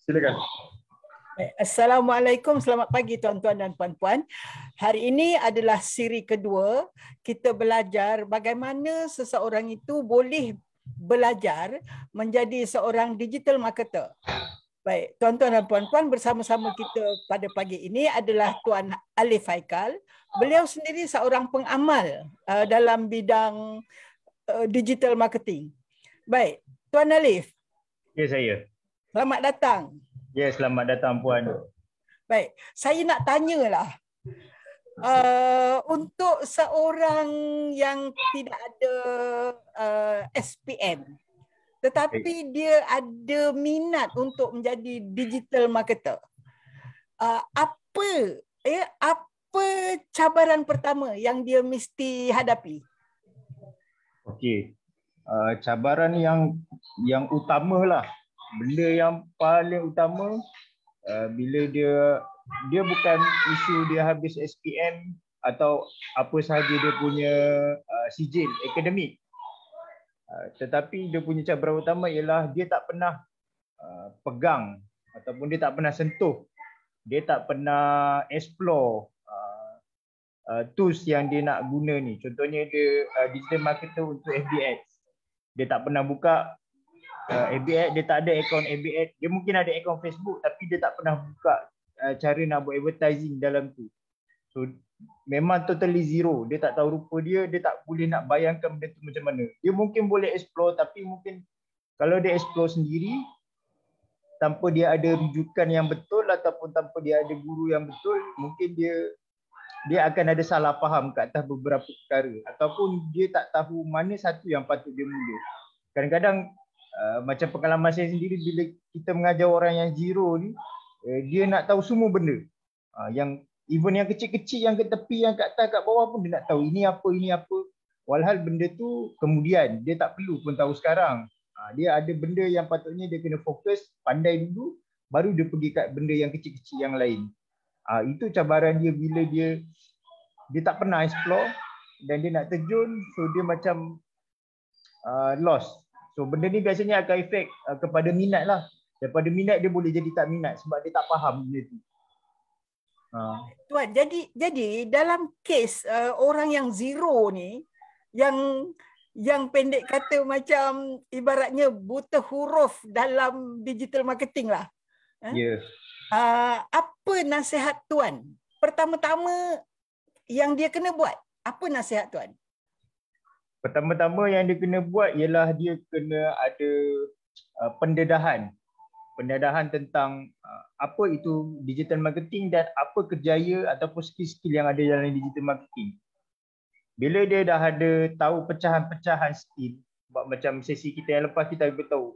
Silakan. Assalamualaikum, selamat pagi tuan-tuan dan puan-puan. Hari ini adalah siri kedua. Kita belajar bagaimana seseorang itu boleh belajar menjadi seorang digital marketer. Baik, tuan-tuan dan puan-puan, bersama-sama kita pada pagi ini adalah Tuan Alif Haikal. Beliau sendiri seorang pengamal dalam bidang digital marketing. Baik, Tuan Alif. Ya, saya. Selamat datang. Ya, selamat datang Puan. Baik, saya nak tanyalah. Untuk seorang yang tidak ada SPM, tetapi dia ada minat untuk menjadi digital marketer, apa cabaran pertama yang dia mesti hadapi? Okey. Cabaran yang utamalah, benda yang paling utama bila dia bukan isu dia habis SPM atau apa sahaja dia punya sijil akademik. Tetapi dia punya cabaran utama ialah dia tak pernah pegang ataupun dia tak pernah sentuh, dia tak pernah explore tools yang dia nak guna ni. Contohnya dia digital marketer untuk FB Ads. Dia tak pernah buka FB Ads, dia tak ada akaun FB Ads. Dia mungkin ada akaun Facebook tapi dia tak pernah buka cara nak buat advertising dalam tu. So memang totally zero. Dia tak tahu rupa dia tak boleh nak bayangkan benda tu macam mana. Dia mungkin boleh explore tapi mungkin kalau dia explore sendiri tanpa dia ada rujukan yang betul ataupun tanpa dia ada guru yang betul, mungkin dia akan ada salah faham ke atas beberapa perkara ataupun dia tak tahu mana satu yang patut dia mula. Kadang-kadang macam pengalaman saya sendiri, bila kita mengajar orang yang zero ni, dia nak tahu semua benda. Yang even yang kecil-kecil, yang ke tepi, yang kat atas, kat bawah pun dia nak tahu ini apa. Walhal benda tu kemudian dia tak perlu pun tahu sekarang. Dia ada benda yang patutnya dia kena fokus, pandai dulu, baru dia pergi kat benda yang kecil-kecil yang lain. Itu cabaran dia bila dia tak pernah explore dan dia nak terjun, so dia macam lost. So benda ni biasanya akan efek kepada minat lah. Daripada minat dia boleh jadi tak minat sebab dia tak faham benda tu. Tuan, jadi dalam kes orang yang zero ni, yang pendek kata macam ibaratnya buta huruf dalam digital marketing lah. Yes. Apa nasihat tuan? Pertama-tama yang dia kena buat, apa nasihat tuan? Pertama-tama yang dia kena buat ialah dia kena ada pendedahan tentang apa itu digital marketing dan apa kerjaya ataupun skill-skill yang ada dalam digital marketing. Bila dia dah ada tahu pecahan-pecahan skill, macam sesi kita yang lepas kita beritahu,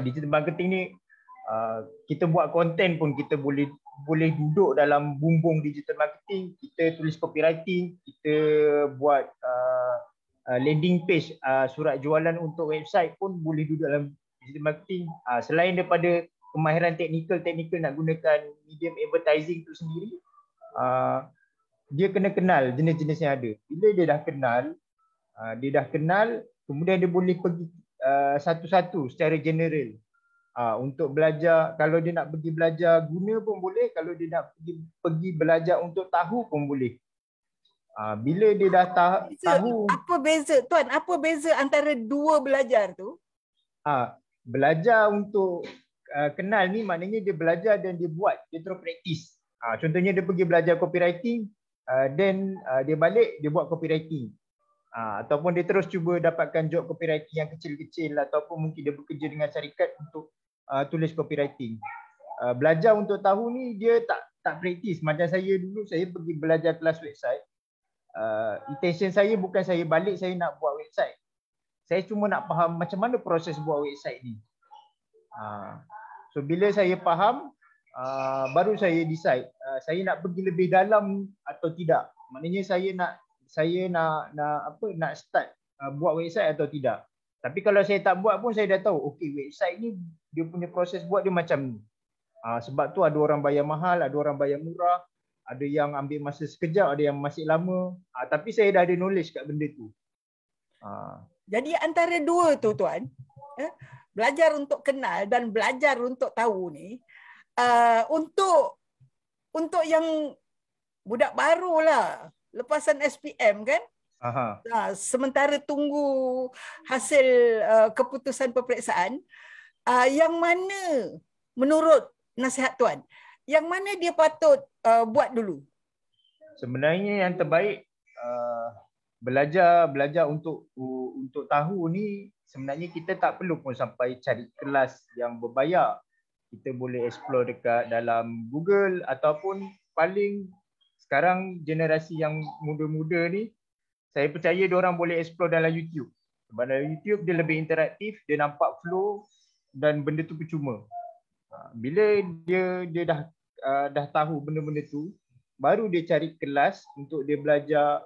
digital marketing ni kita buat konten pun kita boleh duduk dalam bumbung digital marketing, kita tulis copywriting, kita buat landing page, surat jualan untuk website pun boleh duduk dalam digital marketing. Selain daripada kemahiran teknikal nak gunakan medium advertising tu sendiri, dia kena kenal jenis-jenis yang ada. Bila dia dah kenal, kemudian dia boleh pergi satu-satu secara general. Untuk belajar, kalau dia nak pergi belajar guna pun boleh, kalau dia nak pergi belajar untuk tahu pun boleh. Bila dia dah tahu, apa beza tuan? Apa beza antara dua belajar tu? Belajar untuk kenal ni maknanya dia belajar dan dia buat, dia terus praktis. Contohnya dia pergi belajar copywriting, then dia balik dia buat copywriting. Ataupun dia terus cuba dapatkan job copywriting yang kecil-kecil, ataupun mungkin dia bekerja dengan syarikat untuk tulis copywriting. Belajar untuk tahu ni dia tak praktis. Macam saya dulu, saya pergi belajar kelas website. Intention saya bukan saya balik saya nak buat website. Saya cuma nak faham macam mana proses buat website ni. So bila saya faham, baru saya decide saya nak pergi lebih dalam atau tidak. Maknanya saya nak start buat website atau tidak. Tapi kalau saya tak buat pun saya dah tahu, okey, website ni dia punya proses buat dia macam ni. Sebab tu ada orang bayar mahal, ada orang bayar murah, ada yang ambil masa sekejap, ada yang masih lama. Tapi saya dah ada knowledge kat benda tu. Jadi antara dua tu tuan, belajar untuk kenal dan belajar untuk tahu ni, untuk yang budak baru lah, lepasan SPM kan, Aha. sementara tunggu hasil keputusan peperiksaan, yang mana menurut nasihat Tuan, yang mana dia patut buat dulu? Sebenarnya yang terbaik belajar untuk tahu ni, sebenarnya kita tak perlu pun sampai cari kelas yang berbayar. Kita boleh explore dekat dalam Google, ataupun paling sekarang generasi yang muda-muda ni, saya percaya diorang boleh explore dalam YouTube. Sebab dalam YouTube dia lebih interaktif, dia nampak flow dan benda tu percuma. Bila dia dah tahu benda-benda tu, baru dia cari kelas untuk dia belajar,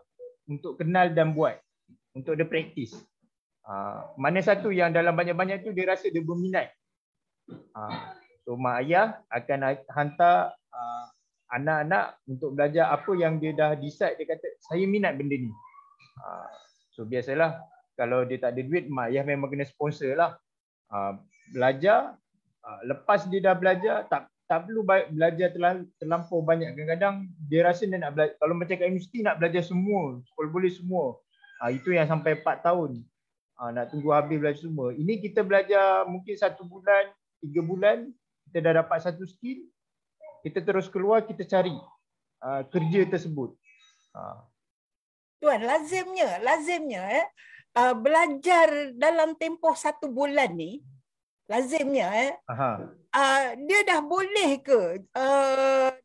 untuk kenal dan buat, untuk dia praktis. Mana satu yang dalam banyak-banyak tu dia rasa dia berminat. So mak ayah akan hantar anak-anak untuk belajar apa yang dia dah decide, dia kata saya minat benda ni. So biasalah kalau dia tak ada duit, mak ayah memang kena sponsor lah. Belajar, lepas dia dah belajar, tak perlu belajar terlampau banyak. Kadang-kadang dia rasa dia nak belajar, kalau macam kat universiti nak belajar semua, kalau boleh semua. Itu yang sampai 4 tahun. Nak tunggu habis belajar semua. Ini kita belajar mungkin 1 bulan, 3 bulan, kita dah dapat satu skill, kita terus keluar, kita cari kerja tersebut. Tuan, lazimnya belajar dalam tempoh 1 bulan ni, lazimnya dia dah boleh ke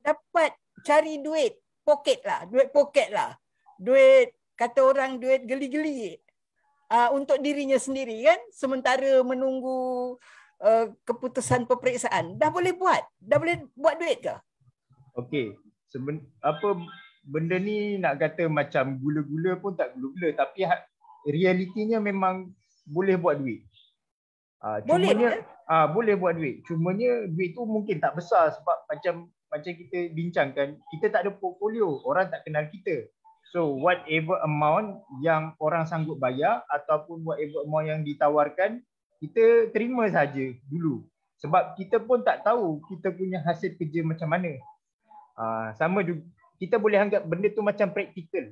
dapat cari duit poket lah, duit kata orang duit geli-geli untuk dirinya sendiri kan, sementara menunggu keputusan peperiksaan. Dah boleh buat duit ke? Okey, benda ni nak kata macam gula-gula pun tak gula-gula, tapi realitinya memang boleh buat duit. Cumanya boleh buat duit. Cumanya duit tu mungkin tak besar, sebab macam kita bincangkan, kita tak ada portfolio, orang tak kenal kita. So whatever amount yang orang sanggup bayar ataupun whatever amount yang ditawarkan, kita terima saja dulu. Sebab kita pun tak tahu kita punya hasil kerja macam mana. Sama juga, kita boleh anggap benda tu macam praktikal.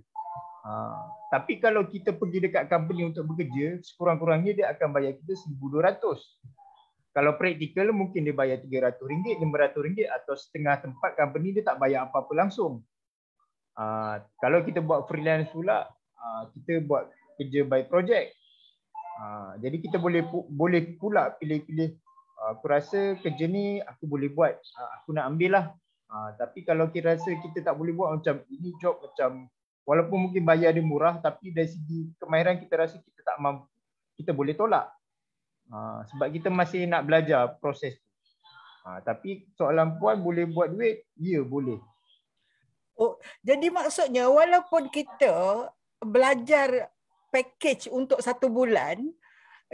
Tapi kalau kita pergi dekat company untuk bekerja, sekurang-kurangnya dia akan bayar kita RM1,200. Kalau praktikal mungkin dia bayar RM300, RM500, atau setengah tempat company dia tak bayar apa-apa langsung. Kalau kita buat freelance pula, kita buat kerja by project. Jadi kita boleh pula pilih-pilih. Aku rasa kerja ni aku boleh buat, aku nak ambil lah. Tapi kalau kita rasa kita tak boleh buat, macam ini job macam walaupun mungkin bayar dia murah, tapi dari segi kemahiran kita rasa kita tak mampu, kita boleh tolak. Sebab kita masih nak belajar proses tu. Tapi soalan puan boleh buat duit? Ya, boleh. Jadi maksudnya walaupun kita belajar package untuk 1 bulan,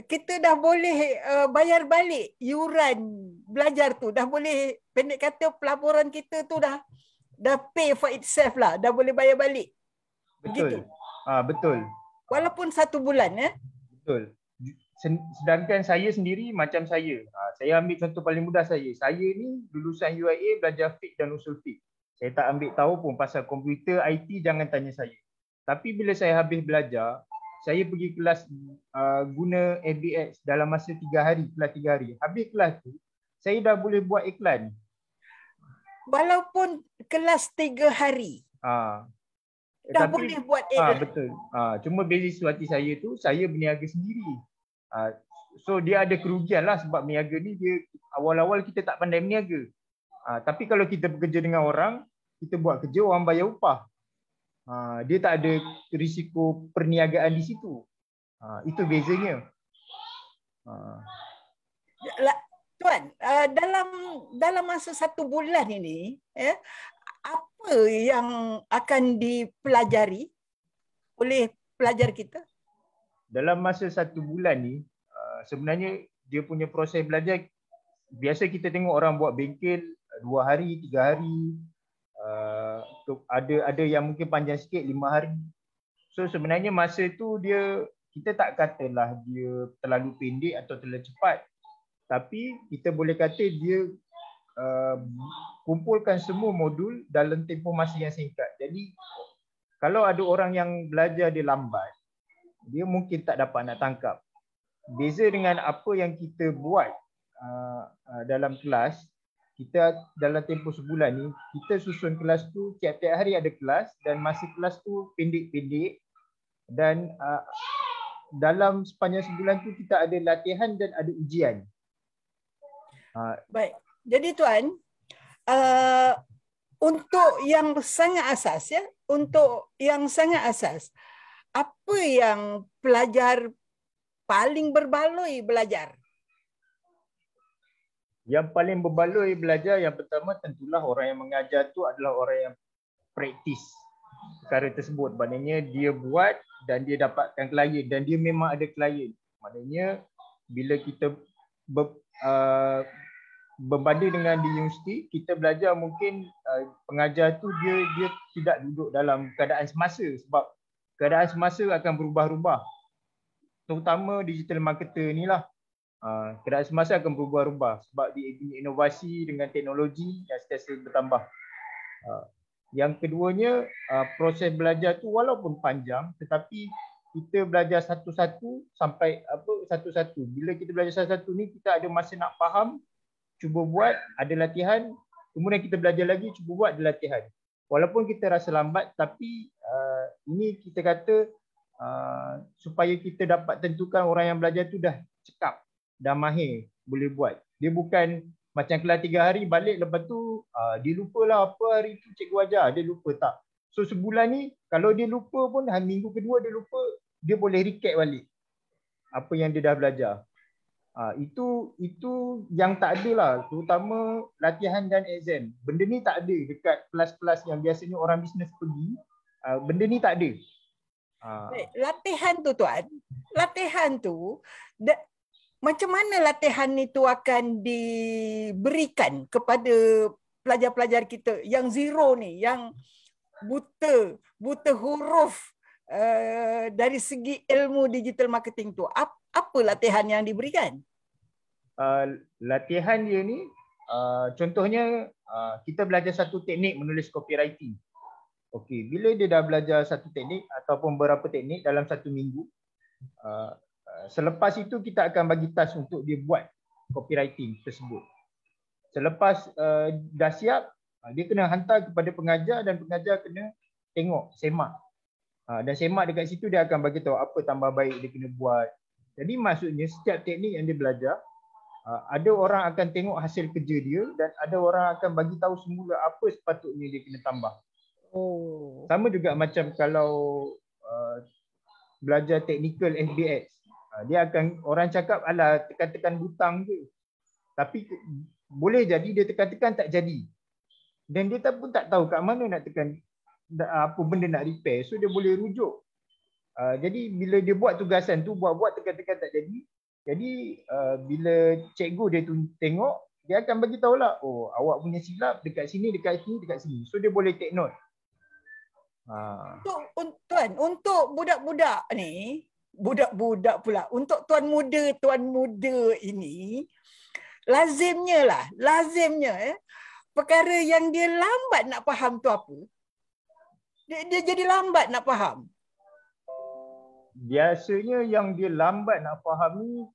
kita dah boleh bayar balik yuran belajar tu. Dah boleh, pendek kata pelaburan kita tu dah pay for itself lah. Dah boleh bayar balik. Betul. Gitu. Betul. Walaupun 1 bulan Betul. Sedangkan saya sendiri macam saya ambil contoh paling mudah saya ni lulusan UIA, belajar fiqh dan usul fiqh. Saya tak ambil tahu pun pasal komputer, IT, jangan tanya saya. Tapi bila saya habis belajar, saya pergi kelas guna ABX dalam masa 3 hari, kelas 3 hari. Habis kelas tu, saya dah boleh buat iklan. Walaupun kelas 3 hari. Dah boleh buat iklan. Betul. Cuma beza hati saya tu, saya berniaga sendiri. So dia ada kerugian lah, sebab berniaga ni dia awal-awal kita tak pandai berniaga. Tapi kalau kita bekerja dengan orang, kita buat kerja, orang bayar upah. Dia tak ada risiko perniagaan di situ. Itu bezanya. Tuan, dalam masa 1 bulan ini, apa yang akan dipelajari oleh pelajar kita? Dalam masa 1 bulan ni, sebenarnya dia punya proses belajar, biasa kita tengok orang buat bengkel 2 hari, 3 hari. Ada yang mungkin panjang sikit 5 hari. So sebenarnya masa tu kita tak katalah dia terlalu pendek atau terlalu cepat. Tapi kita boleh kata dia kumpulkan semua modul dalam tempoh masa yang singkat. Jadi kalau ada orang yang belajar dia lambat, dia mungkin tak dapat nak tangkap. Beza dengan apa yang kita buat dalam kelas, kita dalam tempoh sebulan ni, kita susun kelas tu, tiap-tiap hari ada kelas dan masa kelas tu pendek-pendek dan dalam sepanjang sebulan tu kita ada latihan dan ada ujian. Baik. Jadi Tuan, untuk yang sangat asas ya, untuk yang sangat asas, apa yang pelajar paling berbaloi belajar? Yang paling berbaloi belajar yang pertama tentulah orang yang mengajar tu adalah orang yang praktis perkara tersebut. Maknanya dia buat dan dia dapatkan klien dan dia memang ada klien. Maknanya bila kita berbanding dengan di universiti, kita belajar mungkin pengajar tu dia tidak duduk dalam keadaan semasa sebab keadaan semasa akan berubah-ubah. Terutama digital marketer ni lah. Keadaan semasa akan berubah-ubah sebab di inovasi dengan teknologi yang sentiasa bertambah. Yang keduanya, proses belajar tu walaupun panjang tetapi kita belajar satu-satu sampai satu-satu. Bila kita belajar satu-satu ni kita ada masa nak faham, cuba buat, ada latihan, kemudian kita belajar lagi, cuba buat, ada latihan. Walaupun kita rasa lambat, tapi ini kita kata supaya kita dapat tentukan orang yang belajar tu dah cekap, dah mahir, boleh buat. Dia bukan macam kelas 3 hari balik, lepas tu dia lupalah apa hari tu cikgu ajar, dia lupa tak. So sebulan ni, kalau dia lupa pun, minggu kedua dia lupa, dia boleh recap balik apa yang dia dah belajar. Itu yang tak ada lah, terutama latihan dan exam. Benda ni tak ada dekat kelas-kelas yang biasanya orang bisnes pergi. Benda ni tak ada. Latihan tu Tuan, latihan tu macam mana latihan itu akan diberikan kepada pelajar-pelajar kita yang zero ni, yang buta huruf dari segi ilmu digital marketing tu? Apa latihan yang diberikan? Latihan dia ni, contohnya kita belajar satu teknik menulis copywriting. Okey, bila dia dah belajar satu teknik ataupun beberapa teknik dalam satu minggu, selepas itu kita akan bagi task untuk dia buat copywriting tersebut. Selepas dah siap, dia kena hantar kepada pengajar dan pengajar kena tengok, semak. Dan semak dekat situ dia akan bagi tahu apa tambah baik dia kena buat. Jadi maksudnya setiap teknik yang dia belajar, ada orang akan tengok hasil kerja dia dan ada orang akan bagi tahu semula apa sepatutnya dia kena tambah. Sama juga macam kalau belajar technical FBX. Dia akan, orang cakap alah tekan-tekan butang je. Tapi boleh jadi dia tekan-tekan tak jadi. Dan dia pun tak tahu kat mana nak tekan, apa benda nak repair. So dia boleh rujuk. Jadi bila dia buat tugasan tu, buat tekan-tekan tak jadi. Jadi bila cikgu dia tengok, dia akan bagi tahulah, oh awak punya silap dekat sini, dekat sini, dekat sini. So dia boleh take note. Tuan, untuk budak-budak ni, budak-budak pula, untuk tuan muda ini, lazimnya perkara yang dia lambat nak faham tu apa? Dia jadi lambat nak faham. Biasanya yang dia lambat nak faham ni,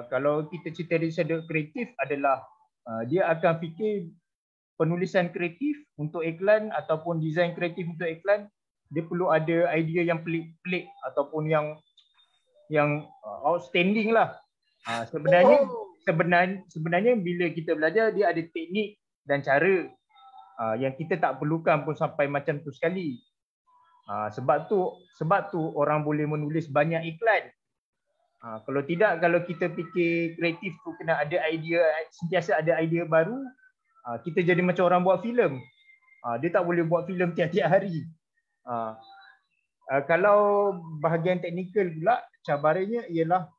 kalau kita cerita dari sudut kreatif adalah dia akan fikir penulisan kreatif untuk iklan ataupun desain kreatif untuk iklan, dia perlu ada idea yang pelik-pelik ataupun yang outstanding lah. Sebenarnya bila kita belajar, dia ada teknik dan cara yang kita tak perlukan pun sampai macam tu sekali. Sebab tu orang boleh menulis banyak iklan. Kalau tidak, kalau kita fikir kreatif tu kena ada idea, sentiasa ada idea baru, kita jadi macam orang buat filem. Dia tak boleh buat filem tiap-tiap hari. Kalau bahagian teknikal pula, cabarannya ialah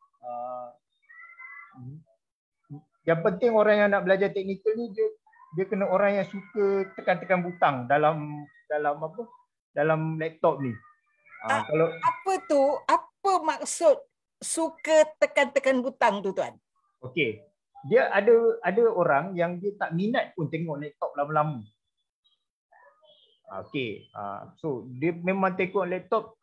yang penting orang yang nak belajar teknikal ni dia kena orang yang suka tekan-tekan butang dalam laptop ni. Kalau apa maksud suka tekan-tekan butang tu Tuan? Okey. dia ada orang yang dia tak minat pun tengok laptop lama-lama. Okey, so dia memang tengok laptop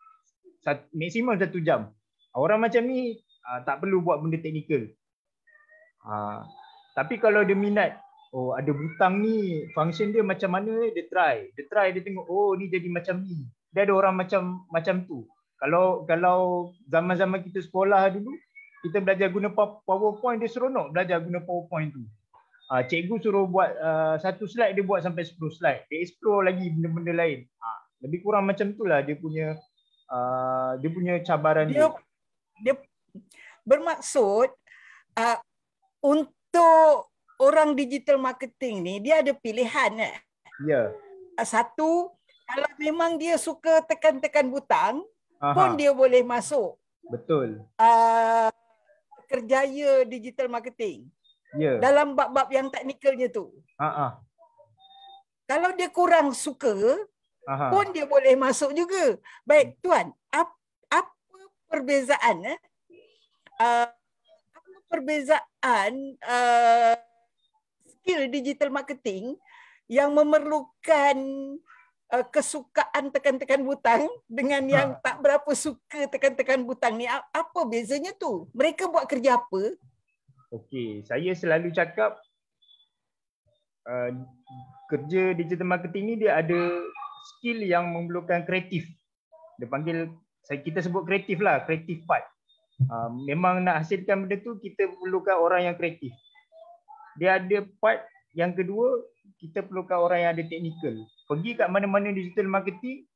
maksimum 1 jam. Orang macam ni tak perlu buat benda teknikal. Tapi kalau dia minat, oh ada butang ni, function dia macam mana, dia try, dia tengok, oh ni jadi macam ni. Dia ada orang macam tu. Kalau zaman-zaman kita sekolah dulu, kita belajar guna PowerPoint, dia seronok belajar guna PowerPoint tu. Cikgu suruh buat 1 slide, dia buat sampai 10 slide. Dia explore lagi benda-benda lain. Lebih kurang macam itulah dia punya cabaran dia. Dia bermaksud untuk orang digital marketing ni dia ada pilihan. Ya. Satu, kalau memang dia suka tekan-tekan butang, pun dia boleh masuk. Betul. Kerjaya digital marketing. Ya. Dalam bab-bab yang teknikalnya tu. Kalau dia kurang suka, pun dia boleh masuk juga. Baik, Tuan, apa perbezaan skill digital marketing yang memerlukan kesukaan tekan-tekan butang dengan yang tak berapa suka tekan-tekan butang ni? Apa bezanya tu? Mereka buat kerja apa? Okey, saya selalu cakap kerja digital marketing ni dia ada skill yang memerlukan kreatif. Dia panggil, kita sebut kreatif lah, kreatif part. Memang nak hasilkan benda tu kita perlukan orang yang kreatif. Dia ada part yang kedua, kita perlukan orang yang ada teknikal. Pergi kat mana-mana digital marketing,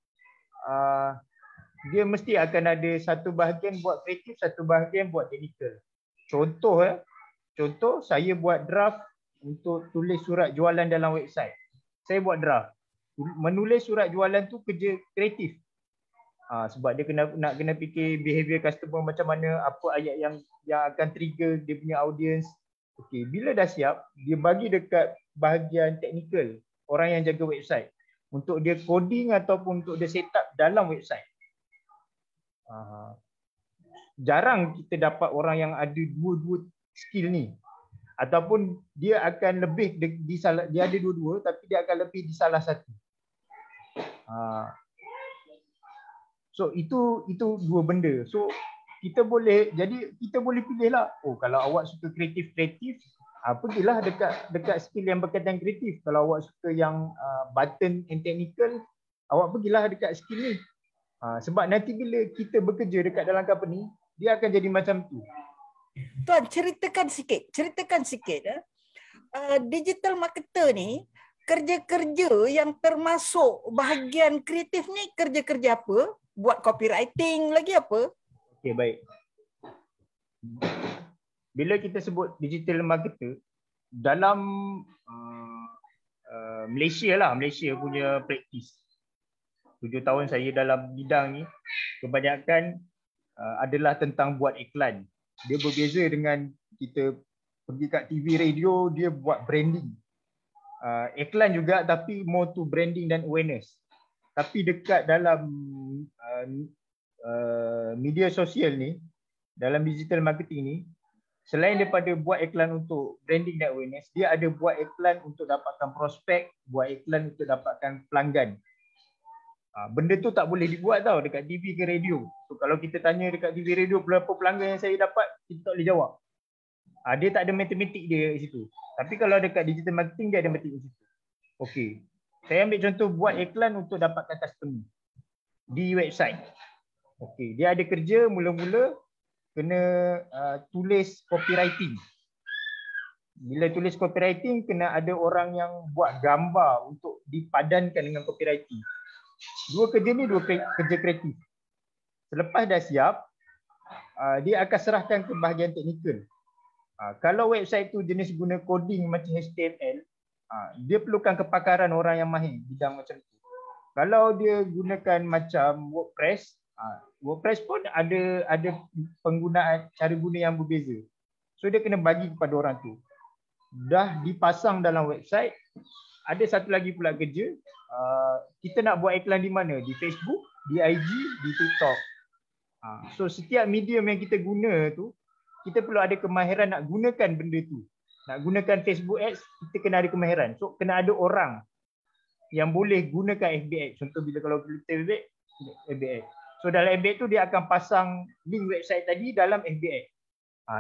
dia mesti akan ada satu bahagian buat kreatif, satu bahagian buat teknikal. Contoh, saya buat draft untuk tulis surat jualan dalam website. Saya buat draft. Menulis surat jualan tu kerja kreatif. Sebab dia nak kena fikir behavior customer macam mana, apa ayat yang akan trigger dia punya audience. Okey, bila dah siap, dia bagi dekat bahagian teknikal, orang yang jaga website, untuk dia coding ataupun untuk dia set up dalam website. Jarang kita dapat orang yang ada dua-dua skill ni, ataupun dia akan lebih dia ada dua-dua tapi dia akan lebih di salah satu. So itu dua benda. So kita boleh pilih lah. Oh, kalau awak suka kreatif, pergilah dekat skill yang berkaitan kreatif. Kalau awak suka yang button and technical, awak pergilah dekat skill ni. Sebab nanti bila kita bekerja dekat dalam company, dia akan jadi macam tu. Tuan, ceritakan sikit. Digital marketer ni, kerja-kerja yang termasuk bahagian kreatif ni, kerja-kerja apa? Buat copywriting lagi apa? Okey, baik. Bila kita sebut digital marketer, dalam Malaysia punya praktis. 7 tahun saya dalam bidang ni, kebanyakan adalah tentang buat iklan. Dia berbeza dengan kita pergi kat TV, radio, dia buat branding. Iklan juga tapi more to branding dan awareness. Tapi dekat dalam media sosial ni, dalam digital marketing ni, selain daripada buat iklan untuk branding dan awareness, dia ada buat iklan untuk dapatkan prospek, buat iklan untuk dapatkan pelanggan. Benda tu tak boleh dibuat tau dekat TV ke radio. So kalau kita tanya dekat TV radio berapa pelanggan yang saya dapat, kita tak boleh jawab. Dia tak ada matematik dia di situ. Tapi kalau dekat digital marketing dia ada matematik di situ. Okey. Saya ambil contoh buat iklan untuk dapatkan customer di website. Okey, dia ada kerja mula-mula kena tulis copywriting. Bila tulis copywriting, kena ada orang yang buat gambar untuk dipadankan dengan copywriting. Dua kerja ni dua kerja kreatif. Selepas dah siap, dia akan serahkan ke bahagian teknikal. Kalau website tu jenis guna coding macam HTML, dia perlukan kepakaran orang yang mahir bidang macam tu. Kalau dia gunakan macam WordPress pun ada penggunaan cara guna yang berbeza. So dia kena bagi kepada orang tu. Dah dipasang dalam website, ada satu lagi pula kerja. Kita nak buat iklan di mana? Di Facebook, di IG, di TikTok. So setiap medium yang kita guna tu, kita perlu ada kemahiran nak gunakan benda tu. Nak gunakan Facebook Ads, kita kena ada kemahiran. So kena ada orang yang boleh gunakan FB Ads. Contoh bila kalau kita FB Ads. So dalam FB Ads tu dia akan pasang link website tadi dalam FB Ads.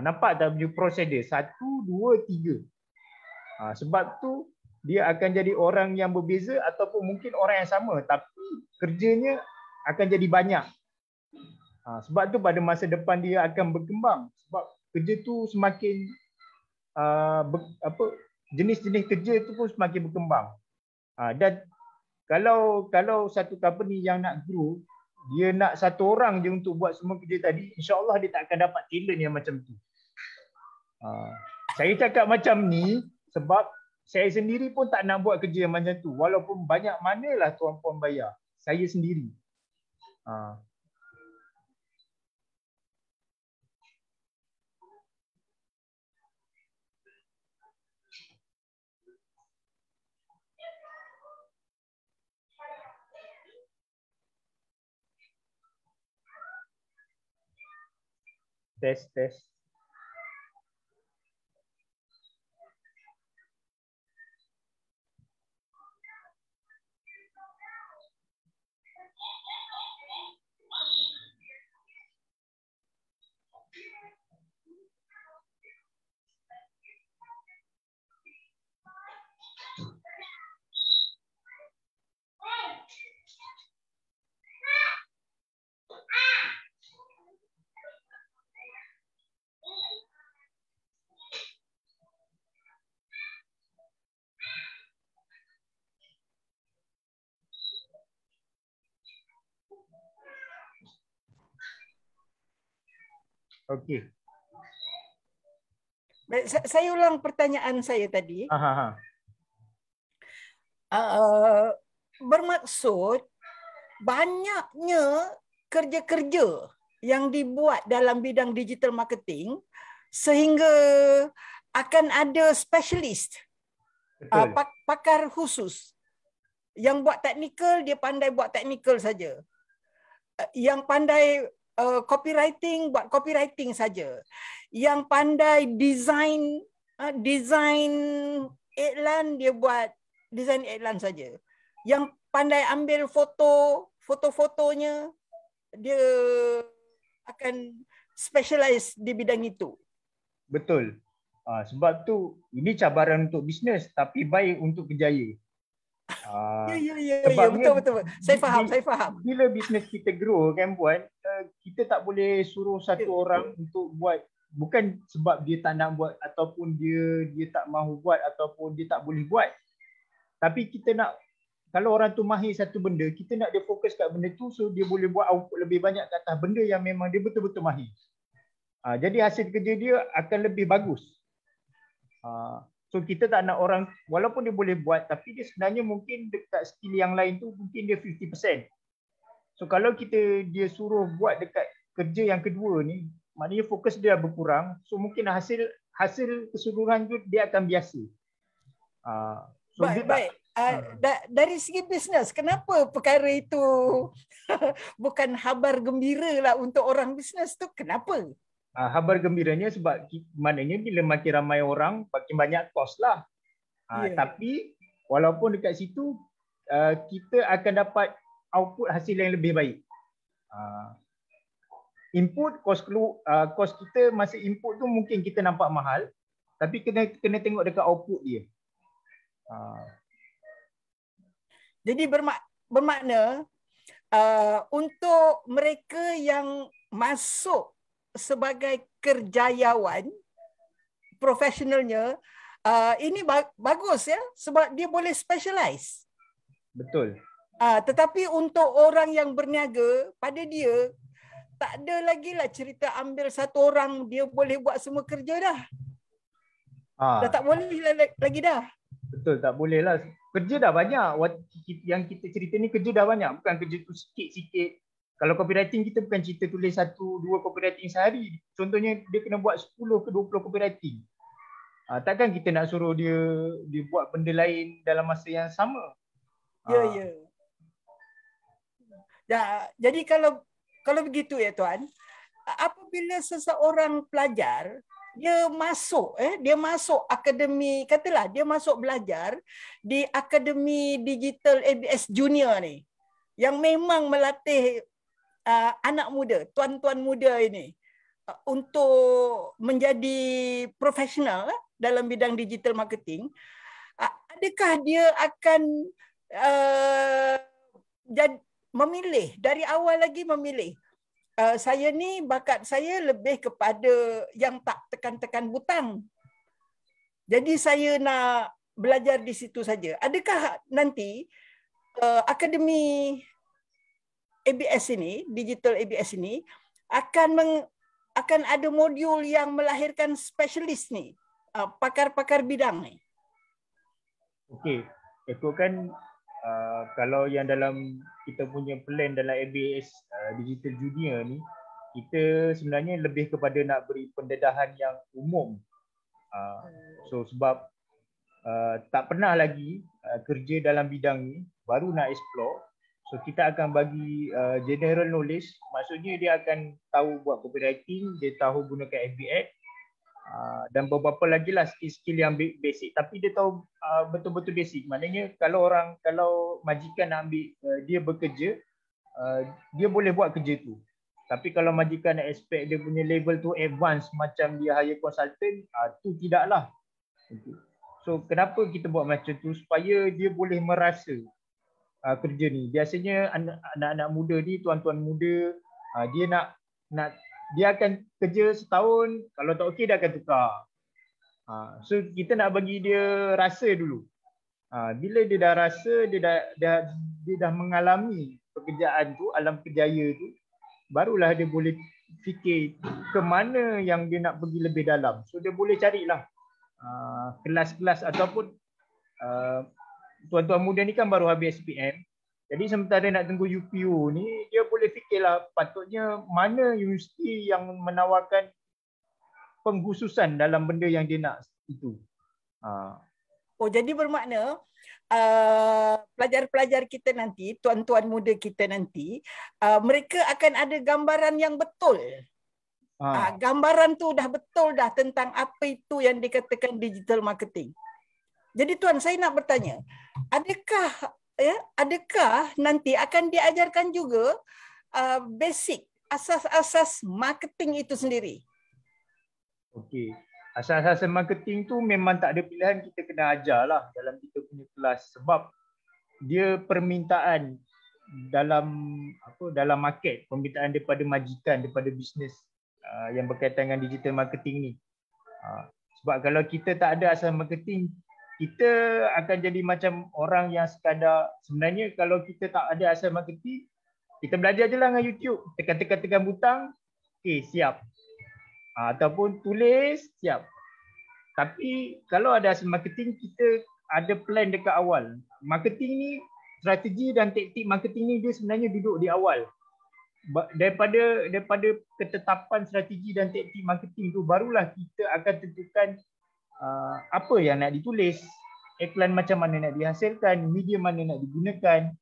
Nampak tak proses dia? 1, 2, 3. Sebab tu dia akan jadi orang yang berbeza ataupun mungkin orang yang sama tapi kerjanya akan jadi banyak. Sebab tu pada masa depan dia akan berkembang sebab kerja tu semakin jenis-jenis kerja tu pun semakin berkembang. Dan kalau satu company yang nak grow, dia nak satu orang je untuk buat semua kerja tadi, insya-Allah dia tak akan dapat talent yang macam tu. Saya cakap macam ni sebab saya sendiri pun tak nak buat kerja yang macam tu walaupun banyak manalah tuan-puan bayar. Saya sendiri. Test. Okey. Baik, saya ulang pertanyaan saya tadi. Bermaksud banyaknya kerja-kerja yang dibuat dalam bidang digital marketing sehingga akan ada specialist, pakar khusus. Yang buat teknikal, dia pandai buat teknikal saja. Yang pandai copywriting, buat copywriting saja. Yang pandai design iklan, dia buat design iklan saja. Yang pandai ambil foto-fotonya, dia akan specialize di bidang itu. Betul. Sebab tu ini cabaran untuk bisnes tapi baik untuk kerjaya. Ya, betul. Saya faham. Bila bisnes kita grow kan puan, kita tak boleh suruh satu orang untuk buat, bukan sebab dia tak nak buat ataupun dia tak mahu buat ataupun dia tak boleh buat. Tapi kita nak, kalau orang tu mahir satu benda, kita nak dia fokus kat benda tu so dia boleh buat output lebih banyak kat atas benda yang memang dia betul-betul mahir. Jadi hasil kerja dia akan lebih bagus. So kita tak nak orang, walaupun dia boleh buat tapi dia sebenarnya mungkin dekat skill yang lain tu mungkin dia 50%. So kalau dia suruh buat dekat kerja yang kedua ni, maknanya fokus dia berkurang. So mungkin hasil keseluruhan tu dia akan biasa. Baik. Dari segi bisnes, kenapa perkara itu bukan khabar gembira lah untuk orang bisnes tu? Kenapa? Khabar gembiranya sebab maknanya bila makin ramai orang, makin banyak kos lah. Tapi walaupun dekat situ, kita akan dapat output hasil yang lebih baik. Input, kos kita masa input tu mungkin kita nampak mahal, tapi kena tengok dekat output dia. Jadi bermakna untuk mereka yang masuk sebagai kerjayawan profesionalnya, ini bagus ya sebab dia boleh specialize. Betul. Tetapi untuk orang yang berniaga, pada dia tak ada lagi lah cerita ambil satu orang dia boleh buat semua kerja dah. Dah tak boleh lagi dah. Betul, tak boleh lah. Kerja dah banyak. Yang kita cerita ni kerja dah banyak. Bukan kerja tu sikit-sikit. Kalau copywriting kita bukan cerita tulis 1-2 copywriting sehari. Contohnya dia kena buat 10 ke 20 copywriting. Takkan kita nak suruh dia buat benda lain dalam masa yang sama. Ya. Jadi kalau begitu ya tuan, apabila seseorang pelajar dia masuk akademi, katalah dia masuk belajar di Akademi Digital ABS Junior ni, yang memang melatih anak muda, tuan-tuan muda ini untuk menjadi profesional dalam bidang digital marketing. Adakah dia akan memilih dari awal lagi memilih, saya ni bakat saya lebih kepada yang tak tekan-tekan butang, jadi saya nak belajar di situ saja. Adakah nanti Akademi ABS ini, Digital ABS ini akan ada modul yang melahirkan spesialis ni, pakar-pakar bidang ni? Okey, itu kan kalau yang dalam kita punya plan dalam ABS Digital Junior ni, kita sebenarnya lebih kepada nak beri pendedahan yang umum. So sebab tak pernah lagi kerja dalam bidang ni, baru nak explore. So kita akan bagi general knowledge, maksudnya dia akan tahu buat copywriting, dia tahu gunakan FBX, dan beberapa lagi lah skill-skill yang basic, tapi dia tahu betul-betul basic. Maknanya kalau majikan nak ambil dia bekerja, dia boleh buat kerja tu. Tapi kalau majikan nak expect dia punya level tu advance macam dia hire consultant, tu tidaklah. So kenapa kita buat macam tu? Supaya dia boleh merasa kerja ni. Biasanya anak-anak muda ni, tuan-tuan muda, dia dia akan kerja setahun, kalau tak okey dia akan tukar. So kita nak bagi dia rasa dulu. Bila dia dah rasa, dia dah mengalami pekerjaan tu, alam kerjaya tu, barulah dia boleh fikir ke mana yang dia nak pergi lebih dalam. So dia boleh carilah kelas-kelas ataupun tuan-tuan muda ni kan baru habis SPM. Jadi sementara nak tunggu UPU ni, dia boleh fikirlah patutnya mana universiti yang menawarkan pengkhususan dalam benda yang dia nak itu. Oh, jadi bermakna pelajar-pelajar kita nanti, tuan-tuan muda kita nanti, mereka akan ada gambaran yang betul. Gambaran tu dah betul dah tentang apa itu yang dikatakan digital marketing. Jadi tuan, saya nak bertanya, adakah nanti akan diajarkan juga basic, asas-asas marketing itu sendiri? Okey. Asas-asas marketing tu memang tak ada pilihan, kita kena ajar lah dalam kita punya kelas, sebab dia permintaan dalam market, permintaan daripada majikan, daripada bisnes yang berkaitan dengan digital marketing ni. Sebab kalau kita tak ada asas marketing, kita akan jadi macam orang yang sekadar, sebenarnya kalau kita tak ada asas marketing, kita belajar je lah dengan YouTube, tekan butang, okey siap. Ataupun tulis, siap. Tapi kalau ada asas marketing, kita ada plan dekat awal. Marketing ni, strategi dan taktik marketing ni dia sebenarnya duduk di awal. Daripada ketetapan strategi dan taktik marketing tu, barulah kita akan tentukan apa yang nak ditulis, iklan macam mana nak dihasilkan, media mana nak digunakan.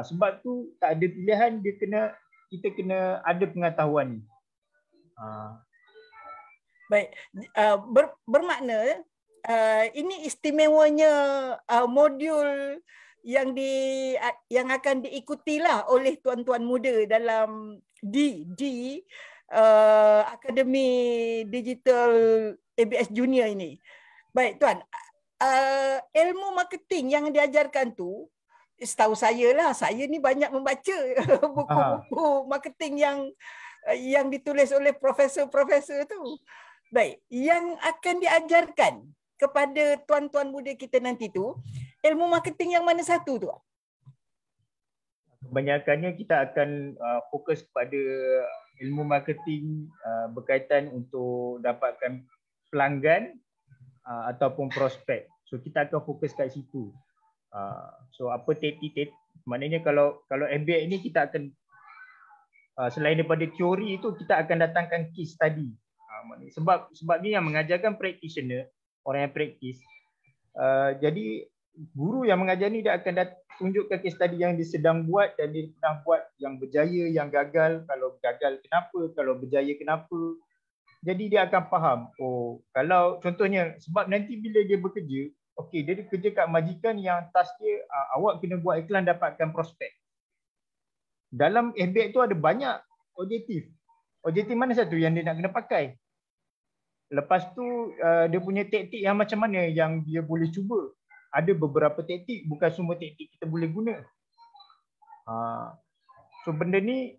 Sebab tu tak ada pilihan, kita kena ada pengetahuan ni. Baik, bermakna ini istimewanya modul yang akan diikutilah oleh tuan-tuan muda dalam di Akademi Digital ABS Junior ini. Baik tuan, ilmu marketing yang diajarkan tu, setahu saya lah, saya ni banyak membaca buku-buku marketing yang ditulis oleh profesor-profesor tu. Baik, yang akan diajarkan kepada tuan-tuan muda kita nanti tu, ilmu marketing yang mana satu tu? Kebanyakannya kita akan fokus kepada ilmu marketing berkaitan untuk dapatkan pelanggan ataupun prospek. So kita akan fokus kat situ. So apa taktik, maknanya kalau MBA ini kita akan selain daripada teori itu, kita akan datangkan case study. Sebab ni yang mengajarkan practitioner, orang yang praktis. Jadi guru yang mengajar ni dia akan tunjukkan case study yang dia sedang buat dan dia pernah buat, yang berjaya, yang gagal. Kalau gagal kenapa, kalau berjaya kenapa. Jadi dia akan faham, oh kalau contohnya sebab nanti bila dia bekerja, okey dia kerja kat majikan yang task dia awak kena buat iklan dapatkan prospek. Dalam FBX tu ada banyak objektif. Objektif mana satu yang dia nak kena pakai? Lepas tu dia punya taktik yang macam mana yang dia boleh cuba. Ada beberapa taktik, bukan semua taktik kita boleh guna. So benda ni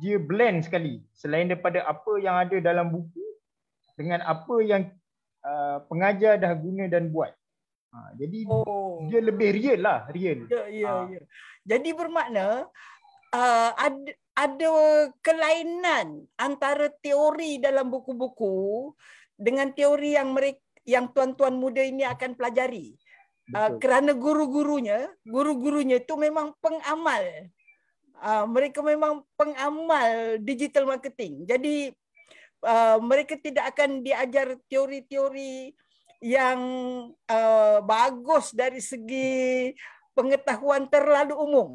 dia blend sekali. Selain daripada apa yang ada dalam buku dengan apa yang pengajar dah guna dan buat. Jadi dia lebih real lah, real. Ya. Jadi bermakna ada kelainan antara teori dalam buku-buku dengan teori yang tuan-tuan muda ini akan pelajari. Kerana guru-gurunya itu memang pengamal. Mereka memang pengamal digital marketing. Jadi mereka tidak akan diajar teori-teori yang bagus dari segi pengetahuan terlalu umum.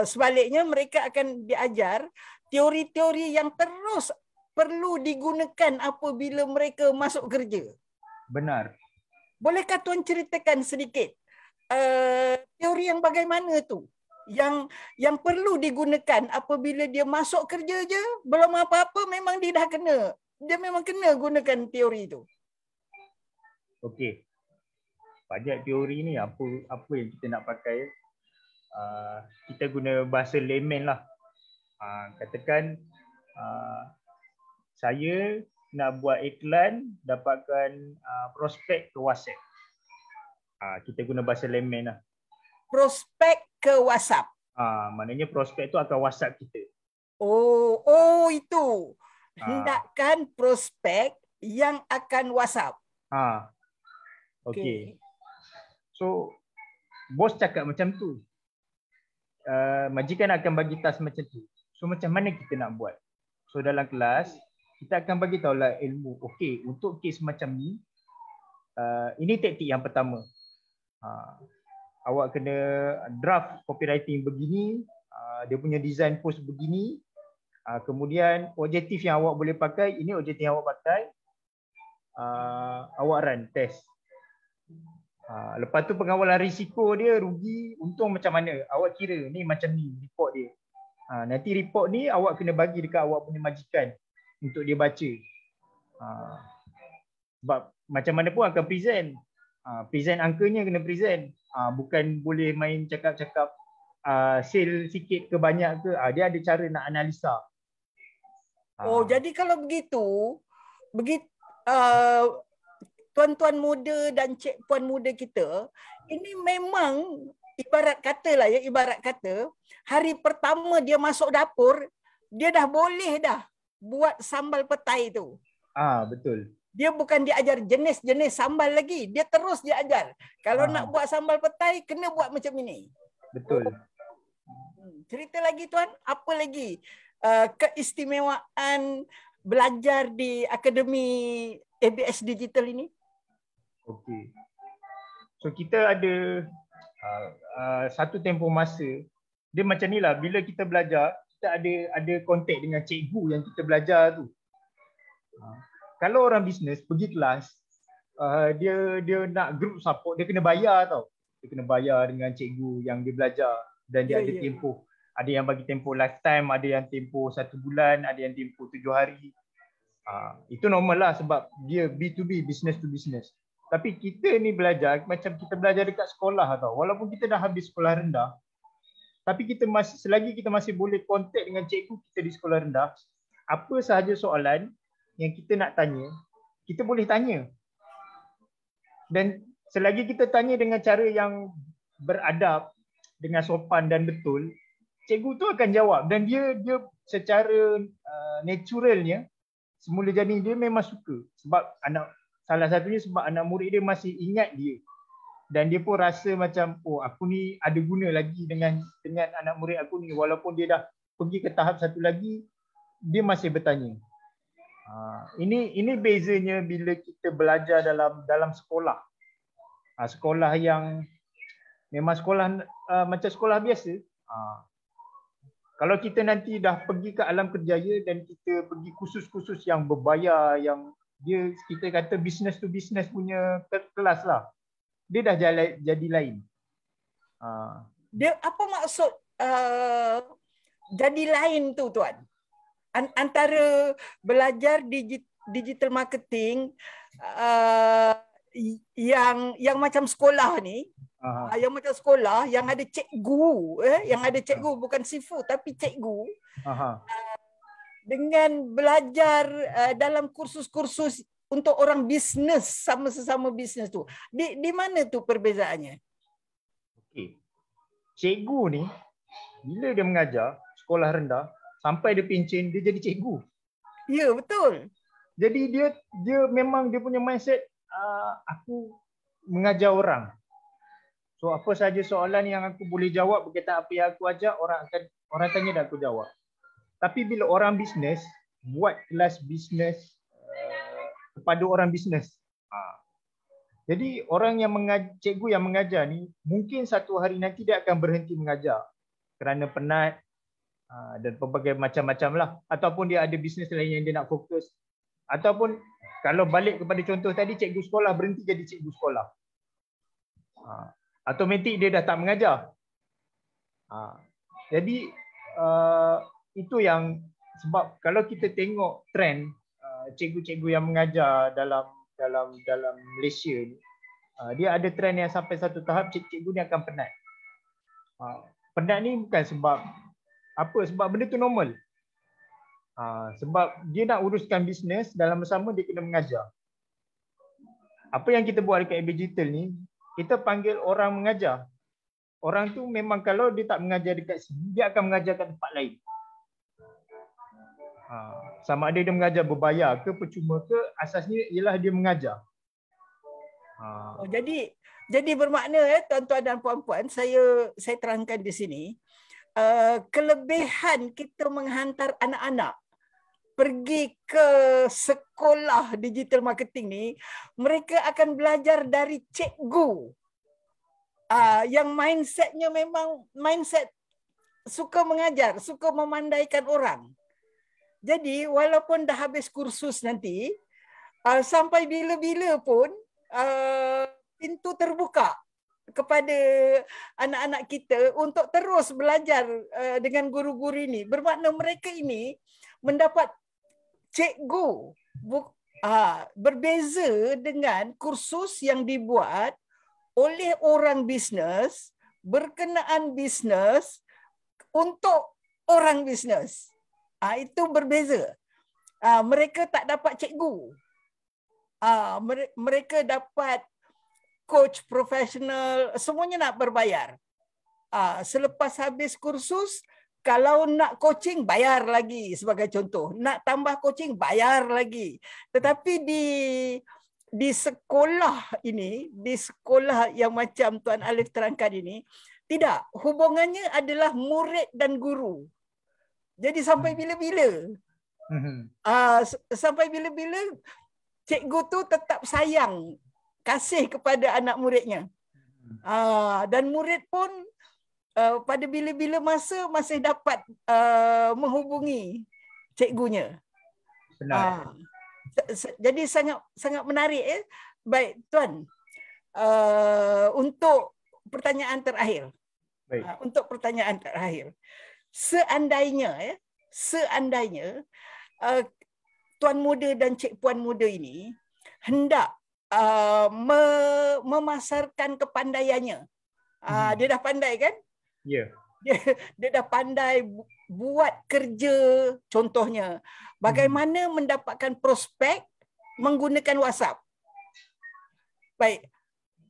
Sebaliknya mereka akan diajar teori-teori yang terus perlu digunakan apabila mereka masuk kerja. Benar. Bolehkah tuan ceritakan sedikit teori yang bagaimana tu? Yang perlu digunakan apabila dia masuk kerja je, belum apa-apa memang dia dah kena. Dia memang kena gunakan teori itu. Okey. Banyak teori ni apa yang kita nak pakai. Kita guna bahasa layman lah. Katakan saya nak buat iklan dapatkan prospek ke WhatsApp. Kita guna bahasa layman lah. Prospek ke WhatsApp. Maknanya prospek tu akan WhatsApp kita. Oh itu. Hendakkan prospek yang akan WhatsApp. Okey. So bos cakap macam tu. Majikan akan bagi task macam tu. So macam mana kita nak buat? So dalam kelas kita akan bagi tahulah ilmu. Okey, untuk kes macam ni ini taktik yang pertama. Awak kena draft copywriting begini, dia punya design post begini. Kemudian objektif yang awak boleh pakai, ini objektif yang awak pakai. Awak run test. Lepas tu pengawalan risiko dia, rugi, untung macam mana. Awak kira ni macam ni report dia. Nanti report ni awak kena bagi dekat awak punya majikan untuk dia baca. Sebab macam mana pun akan present. Present angkanya kena present. Bukan boleh main cakap-cakap sale sikit ke banyak ke. Dia ada cara nak analisa. Jadi kalau begitu tuan-tuan muda dan cik puan muda kita, ini memang ibarat kata hari pertama dia masuk dapur, dia dah boleh dah buat sambal petai tu. Betul. Dia bukan diajar jenis-jenis sambal lagi, dia terus diajar. Kalau nak buat sambal petai, kena buat macam ini. Betul. Cerita lagi tuan, apa lagi keistimewaan belajar di Akademi ABS Digital ini? Okey. So kita ada satu tempoh masa. Dia macam nilah, bila kita belajar, kita ada kontak dengan cikgu yang kita belajar tu. Kalau orang bisnes pergi kelas, dia nak group support, dia kena bayar tau. Dia kena bayar dengan cikgu yang dia belajar dan dia ada tempoh. Ada yang bagi tempoh lifetime, ada yang tempoh 1 bulan, ada yang tempoh 7 hari. Itu normal lah sebab dia B2B, business to business. Tapi kita ni belajar macam kita belajar dekat sekolah tau. Walaupun kita dah habis sekolah rendah, tapi kita selagi kita masih boleh kontak dengan cikgu kita di sekolah rendah, apa sahaja soalan yang kita nak tanya, kita boleh tanya. Dan selagi kita tanya dengan cara yang beradab, dengan sopan dan betul, cikgu tu akan jawab. Dan dia secara naturalnya, semula jadi dia memang suka. Sebab salah satunya sebab anak murid dia masih ingat dia. Dan dia pun rasa macam, aku ni ada guna lagi dengan anak murid aku ni. Walaupun dia dah pergi ke tahap satu lagi, dia masih bertanya. Ini bezanya bila kita belajar dalam sekolah. Sekolah yang memang sekolah macam sekolah biasa. Kalau kita nanti dah pergi ke alam kerjaya dan kita pergi kursus-kursus yang berbayar, yang dia kita kata business to business punya kelas lah, dia dah jadi lain. Dia apa maksud jadi lain tu tuan? Antara belajar digital marketing yang macam sekolah ni, yang macam sekolah yang ada cikgu, yang ada cikgu bukan sifu tapi cikgu, dengan belajar dalam kursus-kursus untuk orang bisnes, sama-sesama bisnes tu, di mana tu perbezaannya? Okey, cikgu ni bila dia mengajar sekolah rendah sampai dia pencen, dia jadi cikgu. Ya, betul. Jadi dia memang dia punya mindset, aku mengajar orang. So apa saja soalan yang aku boleh jawab berkaitan apa yang aku ajar, orang tanya dan aku jawab. Tapi bila orang bisnes buat kelas bisnes kepada orang bisnes, jadi orang yang cikgu yang mengajar ni mungkin satu hari nanti dia akan berhenti mengajar kerana penat dan pelbagai macam-macam lah, ataupun dia ada bisnes lain yang dia nak fokus, ataupun kalau balik kepada contoh tadi, cikgu sekolah berhenti jadi cikgu sekolah, automatik dia dah tak mengajar. Jadi itu yang sebab kalau kita tengok trend cikgu-cikgu yang mengajar dalam Malaysia ni, dia ada trend yang sampai satu tahap cikgu ni akan penat. Penat ni bukan sebab apa, sebab benda tu normal. Sebab dia nak uruskan bisnes, dalam bersama dia kena mengajar. Apa yang kita buat dekat AB Digital ni, kita panggil orang mengajar. Orang tu memang kalau dia tak mengajar dekat sini, dia akan mengajar kat tempat lain. Sama ada dia mengajar berbayar ke percuma ke, asasnya ialah dia mengajar. Jadi bermakna tuan-tuan dan puan-puan, saya terangkan di sini, kelebihan kita menghantar anak-anak pergi ke sekolah digital marketing ni, mereka akan belajar dari cikgu yang mindsetnya memang mindset suka mengajar, suka memandaikan orang. Jadi walaupun dah habis kursus nanti, sampai bila-bila pun pintu terbuka kepada anak-anak kita untuk terus belajar dengan guru-guru ini. Bermakna mereka ini mendapat cikgu, berbeza dengan kursus yang dibuat oleh orang bisnes, berkenaan bisnes untuk orang bisnes. Itu berbeza. Mereka tak dapat cikgu. Mereka dapat coach profesional, semuanya nak berbayar. Selepas habis kursus, kalau nak coaching bayar lagi sebagai contoh. Nak tambah coaching bayar lagi. Tetapi di sekolah ini, di sekolah yang macam Tuan Alif terangkan ini, tidak. Hubungannya adalah murid dan guru. Jadi sampai bila-bila? Sampai bila-bila cikgu tu tetap sayang, kasih kepada anak muridnya. Dan murid pun pada bila-bila masa masih dapat menghubungi cikgunya. Benar. Jadi sangat menarik. Baik, Tuan. Untuk pertanyaan terakhir. Baik. Untuk pertanyaan terakhir. Seandainya tuan muda dan cik puan muda ini hendak memasarkan kepandaiannya. Dia dah pandai kan? Ya. Dia dah pandai buat kerja, contohnya. Bagaimana mendapatkan prospek menggunakan WhatsApp. Baik.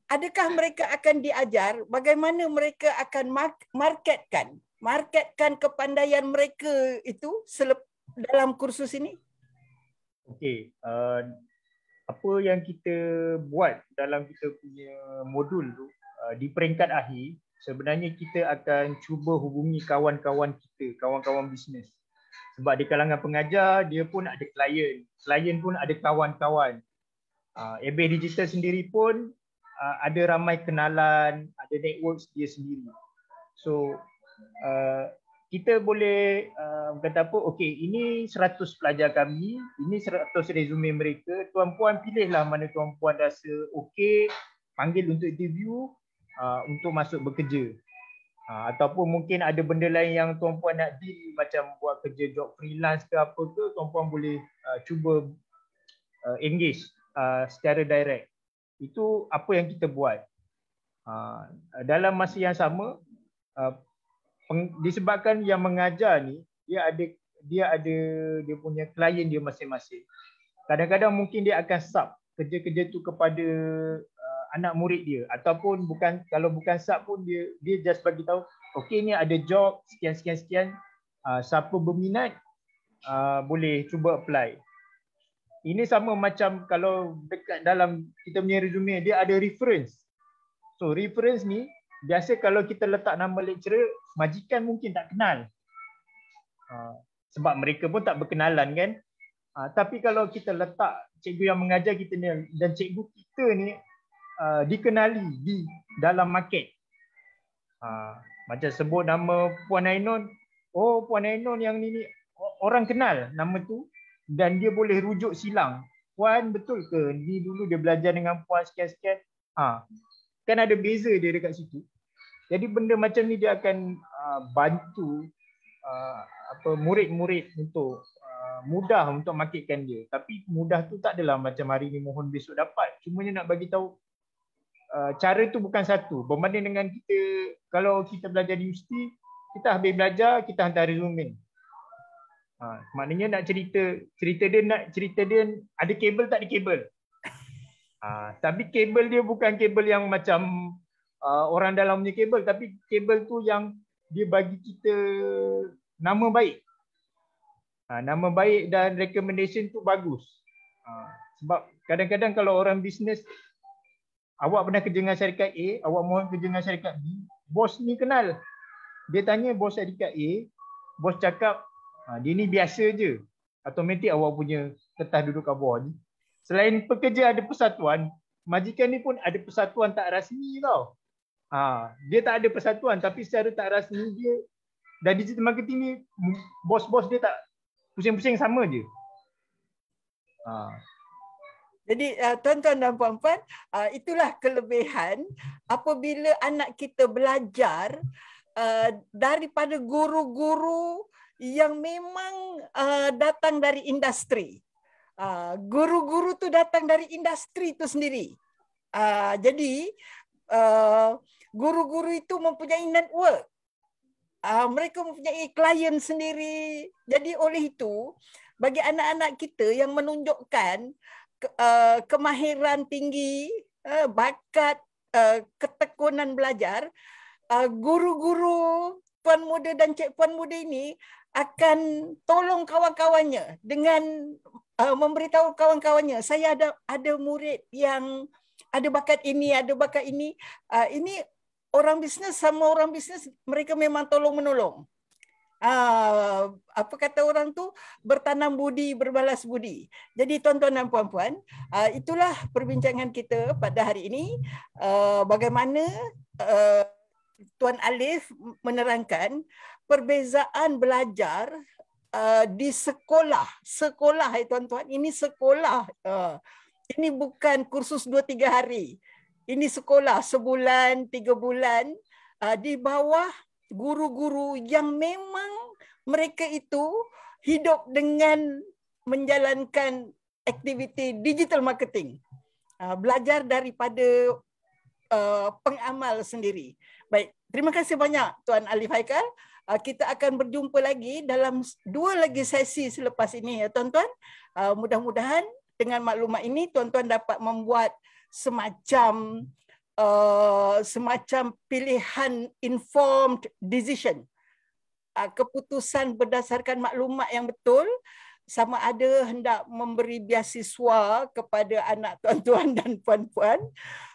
Adakah mereka akan diajar bagaimana mereka akan marketkan kepandaian mereka itu dalam kursus ini? Okey, apa yang kita buat dalam kita punya modul tu, di peringkat akhir, sebenarnya kita akan cuba hubungi kawan-kawan kita, kawan-kawan bisnes. Sebab di kalangan pengajar, dia pun ada klien pun ada kawan-kawan. AB Digital sendiri pun ada ramai kenalan, ada network dia sendiri. So kita boleh kata apa, okey, ini 100 pelajar kami, ini 100 resume mereka, tuan-puan pilihlah mana tuan-puan rasa okey, panggil untuk interview untuk masuk bekerja. Ataupun mungkin ada benda lain yang tuan-puan nak deal, macam buat kerja job freelance ke apa ke, tuan-puan boleh cuba engage secara direct. Itu apa yang kita buat. Dalam masa yang sama, disebabkan yang mengajar ni dia ada dia punya klien dia masing-masing. Kadang-kadang mungkin dia akan sub kerja-kerja tu kepada anak murid dia, ataupun kalau bukan sub pun dia just bagi tahu, okey ni ada job sekian, siapa berminat boleh cuba apply. Ini sama macam kalau dekat dalam kita punya resume dia ada reference. So reference ni biasa kalau kita letak nama lecturer, majikan mungkin tak kenal. Sebab mereka pun tak berkenalan kan. Tapi kalau kita letak cikgu yang mengajar kita ni dan cikgu kita ni dikenali di dalam market. Macam sebut nama Puan Ainun, oh Puan Ainun yang ni orang kenal nama tu dan dia boleh rujuk silang. Puan betul ke? Ni dulu dia belajar dengan Puan sekian-sekian. Kan ada beza dia dekat situ. Jadi benda macam ni dia akan bantu murid-murid untuk mudah untuk marketkan dia. Tapi mudah tu tak adalah macam hari ni mohon besok dapat. Cumanya nak bagi tahu cara tu bukan satu. Berbanding dengan kita, kalau kita belajar di universiti, kita habis belajar, kita hantar resume. Maknanya nak cerita dia ada kabel tak ada kabel. Tapi kabel dia bukan kabel yang macam orang dalam punya kabel, tapi kabel tu yang dia bagi kita nama baik. Nama baik dan recommendation tu bagus. Sebab kadang-kadang kalau orang bisnes, awak pernah kerja dengan syarikat A, awak mohon kerja dengan syarikat B, bos ni kenal. Dia tanya bos syarikat A, bos cakap dia ni biasa je. Automatik awak punya kertas duduk kat bawah ni. Selain pekerja ada persatuan, majikan ni pun ada persatuan tak rasmi tau. Dia tak ada persatuan tapi secara tak rasmi dia, dan digital marketing ni bos-bos dia tak pusing-pusing sama je. Jadi tuan-tuan dan puan-puan, itulah kelebihan apabila anak kita belajar daripada guru-guru yang memang datang dari industri. Guru-guru tu datang dari industri tu sendiri. Jadi guru-guru itu mempunyai network. Mereka mempunyai klien sendiri. Jadi oleh itu, bagi anak-anak kita yang menunjukkan kemahiran tinggi, bakat, ketekunan belajar, guru-guru puan muda dan cik puan muda ini akan tolong kawan-kawannya dengan memberitahu kawan-kawannya, saya ada murid yang ada bakat ini, ada bakat ini. Ini orang bisnes sama orang bisnes, mereka memang tolong-menolong. Apa kata orang tu, bertanam budi, berbalas budi. Jadi tuan-tuan dan puan-puan, itulah perbincangan kita pada hari ini. Bagaimana Tuan Alif menerangkan perbezaan belajar di sekolah. Sekolah, tuan-tuan, ini sekolah. Ini bukan kursus 2-3 hari. Ini sekolah sebulan, 3 bulan di bawah guru-guru yang memang mereka itu hidup dengan menjalankan aktiviti digital marketing. Belajar daripada pengamal sendiri. Baik, terima kasih banyak Tuan Alif Haikal. Kita akan berjumpa lagi dalam 2 lagi sesi selepas ini ya tuan-tuan. Mudah-mudahan dengan maklumat ini tuan-tuan dapat membuat semacam pilihan informed decision. Keputusan berdasarkan maklumat yang betul, sama ada hendak memberi beasiswa kepada anak tuan-tuan dan puan-puan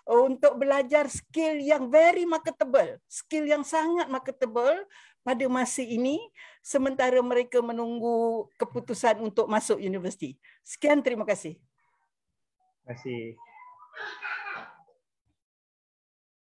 untuk belajar skill yang very marketable, skill yang sangat marketable pada masa ini sementara mereka menunggu keputusan untuk masuk universiti. Sekian, terima kasih. Terima kasih.